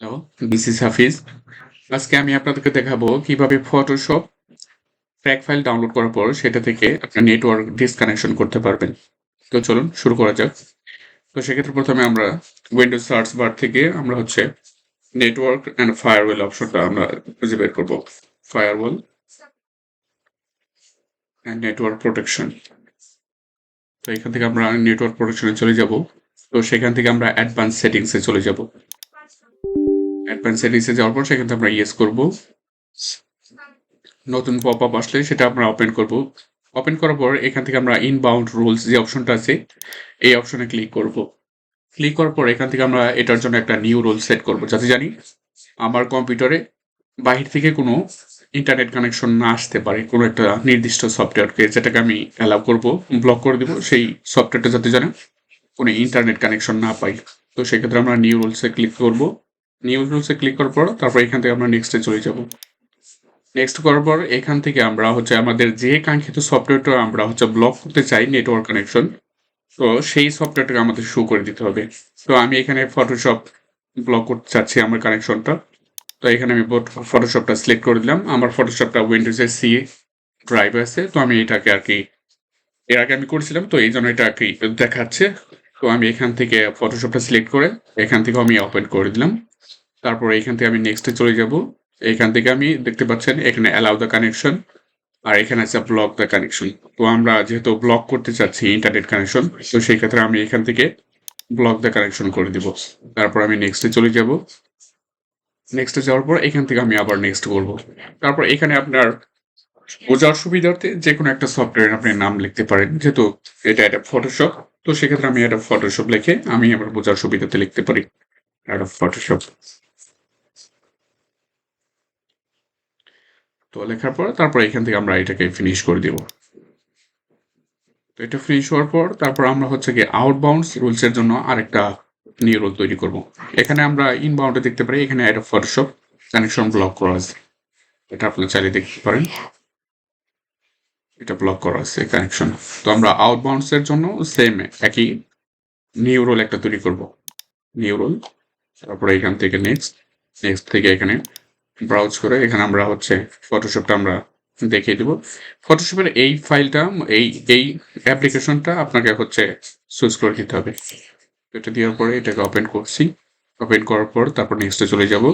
Hello, this is হাফিজ। আজকে আমি আপনাদেরকে দেখাবো কিভাবে ফটোশপ ট্র্যাক ফাইল ডাউনলোড করার পর সেটা থেকে আপনার নেটওয়ার্ক ডিসকানেকশন করতে পারবেন। তো চলুন শুরু করা যাক। তো সেক্ষেত্রে প্রথমে আমরা উইন্ডোজ সার্চ বার থেকে আমরা হচ্ছে নেটওয়ার্ক অ্যান্ড ফায়ারওয়েল অপশনটা আমরা খুঁজে বের করবো। Farewell and network protection. তো এখান থেকে আমরা নেটওয়ার্ক প্রোটেকশনে চলে যাব। তো সেখান থেকে আমরা অ্যাডভান্স সেটিংসে চলে যাব। অ্যাডভান্স সেটিংসে যাওয়ার পর সেখান থেকে আমরা ইয়েস করবো। নতুন পপ আপ আসলে সেটা আমরা ওপেন করব। ওপেন করার পর এখান থেকে আমরা ইনবাউন্ড রুলস যে অপশনটা আছে এই অপশনে ক্লিক করব। ক্লিক করার পর এখান থেকে আমরা এটার জন্য একটা নিউ রুল সেট করব, যাতে জানি আমার কম্পিউটারে বাহির থেকে কোনো ইন্টারনেট কানেকশন না আসতে পারে। কোনো একটা নির্দিষ্ট সফটওয়্যারকে যেটাকে আমি অ্যালাউ করব, ব্লক করে দেবো, সেই সফটওয়্যারটা যাতে জানে কোনো ইন্টারনেট কানেকশন না পাই। তো সেক্ষেত্রে আমরা নিউ রুলসে ক্লিক করব। নিউ রুলসে ক্লিক করার পর তারপর এখান থেকে আমরা নেক্সটে চলে যাব। নেক্সট করার পর এখান থেকে আমরা হচ্ছে আমাদের যে কাঙ্ক্ষিত সফটওয়্যারটা আমরা হচ্ছে ব্লক করতে চাই নেটওয়ার্ক কানেকশন, তো সেই সফটওয়্যারটাকে আমাদের শো করে দিতে হবে। তো আমি এখানে ফটোশপ ব্লক করতে চাচ্ছি আমার কানেকশনটা। তো এখানে আমি ফটোশপটা সিলেক্ট করে দিলাম। আমার ফটোশপটা উইন্ডোজের সি ড্রাইভ আছে, তো আমি এটাকে আর কি এর আগে আমি করেছিলাম, তো এই জন্য এটা আর কি দেখাচ্ছে। তো আমি এখান থেকে ফটোশপটা সিলেক্ট করে এখান থেকে আমি ওপেন করে দিলাম। তারপর এখান থেকে আমি নেক্সটে চলে যাব। এখান থেকে আমি দেখতে পাচ্ছেন এখানে অ্যালাউ দ্য কানেকশন, আর এখানে আছে ব্লক দ্য কানেকশন। তো আমরা যেহেতু ব্লক করতে চাচ্ছি ইন্টারনেট কানেকশন, তো সেই ক্ষেত্রে আমি এখান থেকে ব্লক দ্য কানেকশন করে দিব। তারপর আমি নেক্সটে চলে যাব। নেক্সটে যাওয়ার পর এখান থেকে আমি আবার নেক্সট করব। তারপর এখানে আপনার বোঝার সুবিধার্থে যে কোনো একটা সফটওয়্যার আপনি নাম লিখতে পারেন, যেহেতু এটা একটা ফটোশপ। তো সেক্ষেত্রে আমি একটা ফটোশপ লিখে আমি আমার বোঝার সুবিধাতে লিখতে পারি একটা ফটোশপ। তো লেখার পর তারপর এখান থেকে আমরা এটাকে ফিনিশ করে দিব। তো এটা ফিনিশ হওয়ার পর তারপর আমরা হচ্ছে গিয়ে আউটবাউন্ডস রুলস এর জন্য আরেকটা নিউ রুল তৈরি করব। এখানে আমরা ইনবাউন্ডে দেখতে পারি এখানে একটা ফটোশপ কানেকশন ব্লক করা আছে। এটা আপনি চাইলে দেখতে পারেন, এটা ব্লক করা আছে কানেকশন। তো আমরা আউটবাউন্ডস এর জন্য সেম একই নিউ রুল একটা তৈরি করব। নিউ রুল, তারপরে এখান থেকে নেক্সট, নেক্সট থেকে এখানে ব্রাউজ করে এখানে আমরা হচ্ছে ফটোশপটা আমরা দেখিয়ে দেব। ফটোশপের এই ফাইলটা, এই এই অ্যাপ্লিকেশনটা আপনাকে হচ্ছে চুজ করে দিতে হবে। এটা দেওয়ার পরে এটাকে ওপেন করছি। ওপেন করার পর তারপর নেক্সটে চলে যাব।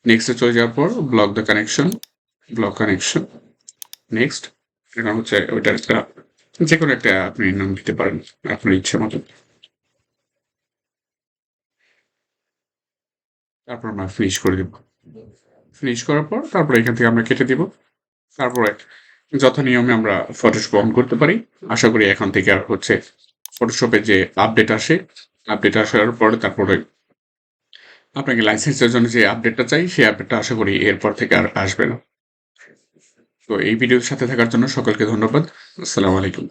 নেক্সটে চলে যাওয়ার পর block the connection, block connection, next. এখন হচ্ছে ওইটা একটা যে কোনো একটা আপনি নাম দিতে পারেন আপনার ইচ্ছে মতো। তারপর আমরা ফিনিশ করে দেব। ফিনিশ করার পর তারপর এখান থেকে আমরা কেটে দিব। তারপরে যথানিয়মে আমরা ফটোশপ অন করতে পারি। আশা করি এখন থেকে আর হচ্ছে ফটোশপে যে আপডেট আসে, আপডেট আসার পরে তারপরে আপনাকে লাইসেন্সের জন্য যে আপডেটটা চাই সেই আপডেটটা আশা করি এরপর থেকে আর আসবে না। তো এই ভিডিওর সাথে থাকার জন্য সকলকে ধন্যবাদ। আসসালামু আলাইকুম।